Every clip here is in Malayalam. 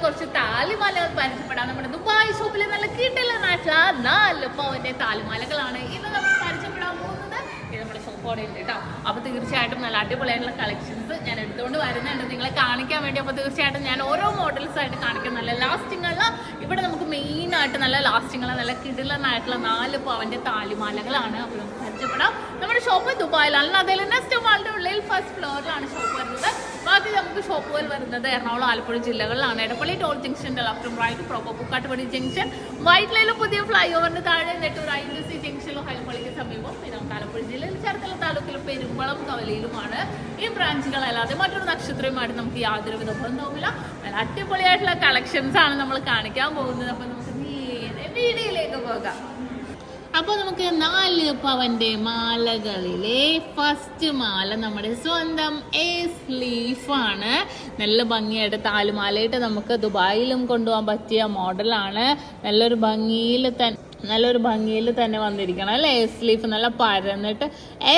കുറച്ച് താലിമാലകൾ പരിചയപ്പെടാം. നമ്മുടെ ദുബായ് ഷോപ്പിലെ നല്ല കിടിലനായിട്ടുള്ള 4 പവന്റെ താലിമാലകളാണ് ഇന്ന് നമ്മൾ പരിചയപ്പെടാൻ പോകുന്നത്. ഇത് നമ്മുടെ ഷോപ്പോടെ ഉണ്ട് കേട്ടോ. അപ്പൊ തീർച്ചയായിട്ടും നല്ല അടിപൊളിയായിട്ടുള്ള കളക്ഷൻസ് ഞാൻ എടുത്തുകൊണ്ട് വരുന്നുണ്ട് നിങ്ങളെ കാണിക്കാൻ വേണ്ടി. അപ്പൊ തീർച്ചയായിട്ടും ഞാൻ ഓരോ മോഡൽസ് ആയിട്ട് കാണിക്കാം. നല്ല ലാസ്റ്റിംഗ് ഉള്ള ഇവിടെ നമുക്ക് മെയിൻ ആയിട്ട് നല്ല ലാസ്റ്റിംഗ് ഉള്ള നല്ല കിടിലനായിട്ടുള്ള 4 പവന്റെ താലിമാലകളാണ്. അപ്പൊ നമുക്ക് പരിചയപ്പെടാം. നമ്മുടെ ഷോപ്പ് ദുബായിലാണ്. അതിൽ നെക്സ്റ്റ് മാളിന്റെ ഉള്ളിൽ ഫസ്റ്റ് ഫ്ലോറിലാണ് ഷോപ്പ് വരുന്നത്. ബാക്കി നമുക്ക് ഷോപ്പുകൾ വരുന്നത് എറണാകുളം, ആലപ്പുഴ ജില്ലകളിലാണ്. എടപ്പള്ളി ടോൾ ജംഗ്ഷന്റെ ലെഫ്റ്റും റൈറ്റും പ്രോപ്പർ പുക്കാട്ടുപടി ജംഗ്ഷൻ, വൈറ്റ് ലൈനിലും പുതിയ ഫ്ലൈ ഓവറിന്റെ താഴെ നെട്ടൂർ IUC ജംഗ്ഷനിലും ഹൈപ്പള്ളിക്ക് സമീപം. പിന്നെ നമുക്ക് ആലപ്പുഴ ജില്ലയിൽ ചേർത്തല താലൂക്കിലും പെരുമ്പളം കവലയിലുമാണ് ഈ ബ്രാഞ്ചുകളല്ലാതെ മറ്റൊരു നക്ഷത്രവുമായിട്ട് നമുക്ക് യാതൊരുവിധ ബന്ധവുമില്ല. നല്ല അടിപൊളിയായിട്ടുള്ള കളക്ഷൻസ് ആണ് നമ്മൾ കാണിക്കാൻ പോകുന്നത്. അപ്പൊ നമുക്ക് നേരെ വീഡിയോയിലേക്ക് പോകാം. അപ്പോൾ നമുക്ക് 4 പവന്റെ മാലകളിലെ ഫസ്റ്റ് മാല നമ്മുടെ സ്വന്തം ലീഫാണ്. നല്ല ഭംഗിയായിട്ട് താലിമാലയിട്ട് നമുക്ക് ദുബായിലും കൊണ്ടുപോകാൻ പറ്റിയ മോഡലാണ്. നല്ലൊരു ഭംഗിയിൽ തന്നെ വന്നിരിക്കണം അല്ലേ. ലീഫ് നല്ല പരന്നിട്ട്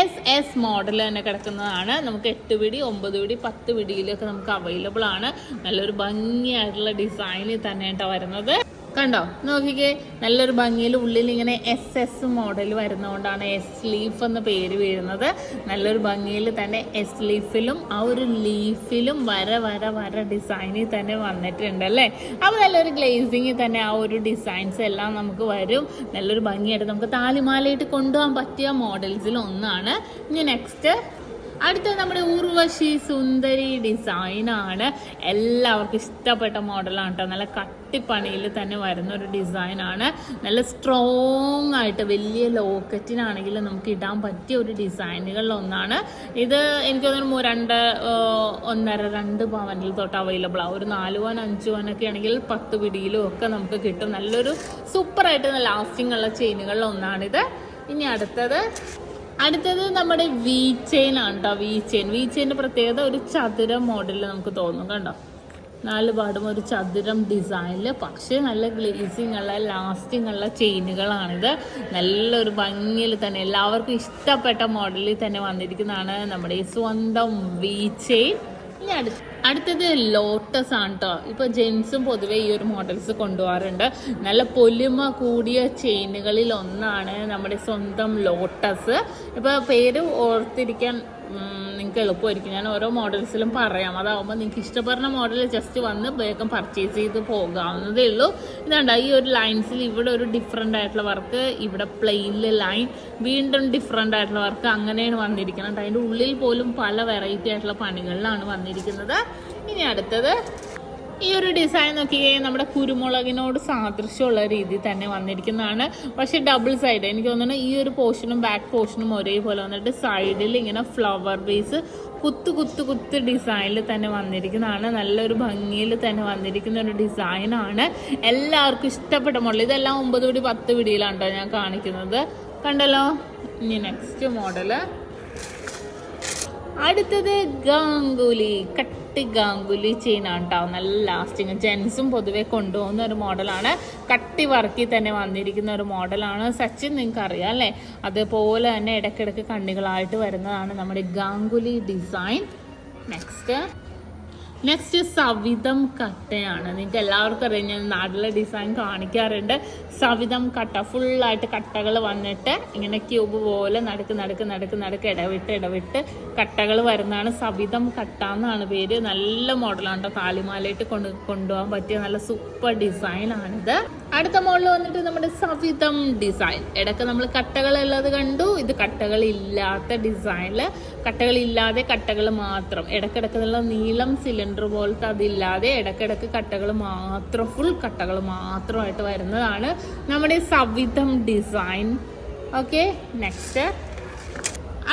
SS മോഡൽ തന്നെ കിടക്കുന്നതാണ്. നമുക്ക് 8 പിടി 9 പിടി 10 പിടിയിലൊക്കെ നമുക്ക് അവൈലബിൾ ആണ്. നല്ലൊരു ഭംഗിയായിട്ടുള്ള ഡിസൈനിൽ തന്നെ കേട്ടോ വരുന്നത്. കണ്ടോ, നോക്കിക്കേ, നല്ലൊരു ഭംഗിയിൽ ഉള്ളിൽ ഇങ്ങനെ SS മോഡൽ വരുന്നതുകൊണ്ടാണ് ലീഫ് എന്ന പേര് വീഴുന്നത്. നല്ലൊരു ഭംഗിയിൽ തന്നെ ലീഫിലും ആ ഒരു ലീഫിലും വര ഡിസൈനിൽ തന്നെ വന്നിട്ടുണ്ട് അല്ലേ. അപ്പോൾ നല്ലൊരു ഗ്ലേസിങ്ങിൽ തന്നെ ആ ഒരു ഡിസൈൻസ് എല്ലാം നമുക്ക് വരും. നല്ലൊരു ഭംഗിയായിട്ട് നമുക്ക് താലിമാലയിട്ട് കൊണ്ടുപോകാൻ പറ്റിയ മോഡൽസിൽ ഒന്നാണ്. ഇനി നെക്സ്റ്റ് അടുത്ത നമ്മുടെ ഉർവശി സുന്ദരി ഡിസൈനാണ്. എല്ലാവർക്കും ഇഷ്ടപ്പെട്ട മോഡലാണ് കേട്ടോ. നല്ല കട്ടിപ്പണിയിൽ തന്നെ വരുന്ന ഒരു ഡിസൈനാണ്. നല്ല സ്ട്രോങ് ആയിട്ട് വലിയ ലോക്കറ്റിനാണെങ്കിലും നമുക്ക് ഇടാൻ പറ്റിയ ഒരു ഡിസൈനുകളിൽ ഒന്നാണ് ഇത്. എനിക്ക് തോന്നുന്നു 2 പവനിൽ തൊട്ട് അവൈലബിൾ ആണ്. ഒരു 4 പവൻ 5 പവനൊക്കെ ആണെങ്കിൽ 10 പിടിയിലും ഒക്കെ നമുക്ക് കിട്ടും. നല്ലൊരു സൂപ്പറായിട്ട് ലാസ്റ്റിംഗ് ഉള്ള ചെയിനുകളിൽ ഒന്നാണിത്. ഇനി അടുത്തത് നമ്മുടെ വി ചെയിൻ ആണ് കേട്ടോ. വി ചെയിൻ്റെ പ്രത്യേകത ഒരു ചതുരം മോഡലിൽ നമുക്ക് തോന്നും. കണ്ടോ, 4 പാടും ഒരു ചതുരം ഡിസൈനിൽ, പക്ഷേ നല്ല ഗ്ലേസിങ് ഉള്ള ലാസ്റ്റിംഗ് ഉള്ള ചെയിനുകളാണിത്. നല്ലൊരു ഭംഗിയിൽ തന്നെ എല്ലാവർക്കും ഇഷ്ടപ്പെട്ട മോഡലിൽ തന്നെ വന്നിരിക്കുന്നതാണ് നമ്മുടെ ഈ സ്വന്തം വി ചെയിൻ. ഇനി അടുത്തത് ലോട്ടസ് ആണ് കേട്ടോ. ഇപ്പോൾ ജെൻസും പൊതുവേ ഈ ഒരു മോഡൽസ് കൊണ്ടുപോകാറുണ്ട്. നല്ല പൊലിമ കൂടിയ ചെയിനുകളിൽ ഒന്നാണ് നമ്മുടെ സ്വന്തം ലോട്ടസ്. ഇപ്പോൾ പേര് ഓർത്തിരിക്കാൻ നിങ്ങൾക്ക് എളുപ്പമായിരിക്കും. ഞാൻ ഓരോ മോഡൽസിലും പറയാം. അതാവുമ്പോൾ നിങ്ങൾക്ക് ഇഷ്ടപ്പെടുന്ന മോഡൽ ജസ്റ്റ് വന്ന് വേഗം പർച്ചേസ് ചെയ്ത് പോകാവുന്നതേ ഉള്ളൂ. ഇതാണ്ട ഈ ഒരു ലൈൻസിൽ ഇവിടെ ഒരു ഡിഫറെൻ്റ് ആയിട്ടുള്ള വർക്ക്, ഇവിടെ പ്ലെയിനിൽ ലൈൻ, വീണ്ടും ഡിഫറെൻ്റ് ആയിട്ടുള്ള വർക്ക്, അങ്ങനെയാണ് വന്നിരിക്കുന്നത്. അതിൻ്റെ ഉള്ളിൽ പോലും പല വെറൈറ്റി ആയിട്ടുള്ള പണികളിലാണ് വന്നിരിക്കുന്നത്. ഇനി അടുത്തത് ഈ ഒരു ഡിസൈൻ നോക്കിയാൽ നമ്മുടെ കുരുമുളകിനോട് സാദൃശ്യമുള്ള രീതിയിൽ തന്നെ വന്നിരിക്കുന്നതാണ്. പക്ഷെ ഡബിൾ സൈഡ് എനിക്ക് തോന്നുന്നു ഈ ഒരു പോർഷനും ബാക്ക് പോർഷനും ഒരേപോലെ വന്നിട്ട് സൈഡിൽ ഇങ്ങനെ ഫ്ലവർ ബേസ് കുത്ത് ഡിസൈനിൽ തന്നെ വന്നിരിക്കുന്നതാണ്. നല്ലൊരു ഭംഗിയിൽ തന്നെ വന്നിരിക്കുന്ന ഒരു ഡിസൈനാണ്. എല്ലാവർക്കും ഇഷ്ടപ്പെട്ട മോഡൽ. ഇതെല്ലാം 9 പിടി 10 പിടിയിലാണ് കേട്ടോ ഞാൻ കാണിക്കുന്നത്. കണ്ടല്ലോ. ഇനി നെക്സ്റ്റ് മോഡല് അടുത്തത് ഗാംഗുലി ചെയിനാണ് കേട്ടോ. നല്ല ലാസ്റ്റിങ്, ജെൻസും പൊതുവെ കൊണ്ടുപോകുന്ന ഒരു മോഡലാണ്. കട്ടി വർക്കിൽ തന്നെ വന്നിരിക്കുന്ന ഒരു മോഡലാണ്. സച്ചിൻ നിങ്ങൾക്ക് അറിയാം അല്ലേ. അതുപോലെ തന്നെ ഇടയ്ക്കിടയ്ക്ക് കണ്ണികളായിട്ട് വരുന്നതാണ് നമ്മുടെ ഗാംഗുലി ഡിസൈൻ. നെക്സ്റ്റ് സവിതം കട്ടയാണ്. നിങ്ങൾക്ക് എല്ലാവർക്കും അറിയാം, ഞാൻ നാട്ടിലെ ഡിസൈൻ കാണിക്കാറുണ്ട്. സവിതം കട്ട ഫുള്ളായിട്ട് കട്ടകൾ വന്നിട്ട് ഇങ്ങനെ ക്യൂബ് പോലെ നടുക്ക് ഇടവിട്ട് കട്ടകൾ വരുന്നതാണ്. സവിതം കട്ട എന്നാണ് പേര്. നല്ല മോഡലാണ് കേട്ടോ. താലിമാലയിട്ട് കൊണ്ടുപോകാൻ പറ്റിയ നല്ല സൂപ്പർ ഡിസൈനാണിത്. അടുത്ത മോഡൽ വന്നിട്ട് നമ്മുടെ സവിതം ഡിസൈൻ. ഇടയ്ക്ക് നമ്മൾ കട്ടകളുള്ളത് കണ്ടു. ഇത് കട്ടകളില്ലാത്ത ഡിസൈനിൽ, കട്ടകളില്ലാതെ കട്ടകൾ മാത്രം, ഇടയ്ക്കിടയ്ക്കുള്ള നീളം സിലിണ്ടർ പോലത്തെ അതില്ലാതെ ഇടയ്ക്കിടയ്ക്ക് കട്ടകൾ മാത്രം, ഫുൾ കട്ടകൾ മാത്രമായിട്ട് വരുന്നതാണ് നമ്മുടെ സവിതം ഡിസൈൻ. ഓക്കെ, നെക്സ്റ്റ്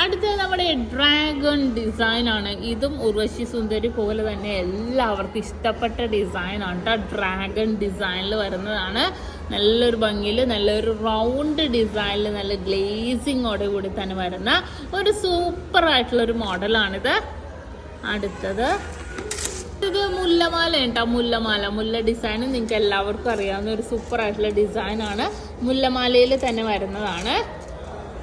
അടുത്തത് നമ്മുടെ ഡ്രാഗൺ ഡിസൈൻ ആണ്. ഇതും ഉർവശി സുന്ദരി പോലെ തന്നെ എല്ലാവർക്കും ഇഷ്ടപ്പെട്ട ഡിസൈനാണ് കേട്ടോ. ഡ്രാഗൺ ഡിസൈനിൽ വരുന്നതാണ്. നല്ലൊരു ഭംഗിയിൽ നല്ലൊരു റൗണ്ട് ഡിസൈനിൽ നല്ല ഗ്ലേസിങ്ങോടെ കൂടി തന്നെ വരുന്ന ഒരു സൂപ്പർ ആയിട്ടുള്ളൊരു മോഡലാണിത്. അടുത്തത് മുല്ലമാല കേട്ടോ. മുല്ല ഡിസൈൻ നിങ്ങൾക്ക് എല്ലാവർക്കും അറിയാവുന്ന ഒരു സൂപ്പർ ആയിട്ടുള്ള ഡിസൈനാണ്. മുല്ലമാലയിൽ തന്നെ വരുന്നതാണ്.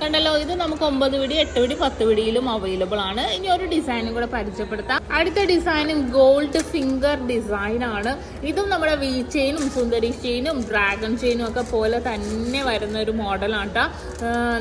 കണ്ടല്ലോ, ഇത് നമുക്ക് 9 പിടി, 8 പിടി, 10 പിടിയിലും അവൈലബിൾ ആണ്. ഇനി ഒരു ഡിസൈനും കൂടെ പരിചയപ്പെടുത്താം. അടുത്ത ഡിസൈനും ഗോൾഡ് ഫിംഗർ ഡിസൈൻ ആണ്. ഇതും നമ്മുടെ വി ചെയിനും സുന്ദരി ചെയിനും ഡ്രാഗൺ ചെയിനും ഒക്കെ പോലെ തന്നെ വരുന്ന ഒരു മോഡലാണ് കേട്ടോ.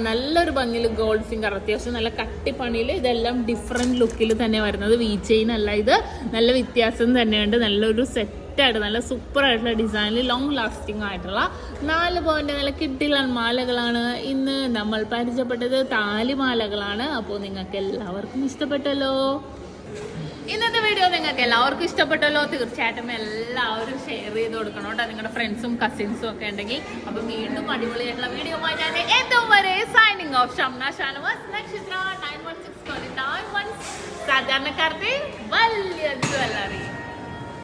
നല്ലൊരു ഭംഗിയിൽ ഗോൾഡ് ഫിംഗർ, അത്യാവശ്യം നല്ല കട്ടിപ്പണിയിൽ, ഇതെല്ലാം ഡിഫറെന്റ് ലുക്കിൽ തന്നെ വരുന്നത്. വി ചെയിൻ അല്ല ഇത്, നല്ല വ്യത്യാസം തന്നെയുണ്ട്. നല്ലൊരു സെറ്റായിട്ട് നല്ല സൂപ്പർ ആയിട്ടുള്ള ഡിസൈനിൽ ലോങ് ലാസ്റ്റിംഗ് ആയിട്ടുള്ള 4 പോയിന്റ് നല്ല കിട്ടില്ല മാലകളാണ് ഇന്ന് നമ്മൾ പരിചയപ്പെട്ടത്. താലിമാലകളാണ്. അപ്പോൾ നിങ്ങൾക്ക് എല്ലാവർക്കും ഇഷ്ടപ്പെട്ടല്ലോ. ഇന്നത്തെ വീഡിയോ നിങ്ങൾക്ക് എല്ലാവർക്കും ഇഷ്ടപ്പെട്ടല്ലോ. തീർച്ചയായിട്ടും എല്ലാവരും ഷെയർ ചെയ്ത് കൊടുക്കണം കേട്ടോ, നിങ്ങളുടെ ഫ്രണ്ട്സും കസിൻസും ഒക്കെ ഉണ്ടെങ്കിൽ. അപ്പം വീണ്ടും അടിപൊളിയായിട്ടുള്ള വീഡിയോ ഞാൻ ഏറ്റവും വരെ സൈനിങ് ഓഫ്. ഷംന ഷാനവാസ്, നക്ഷത്ര 916 സാധാരണക്കാരുടെ വലിയ ജ്വല്ലറി.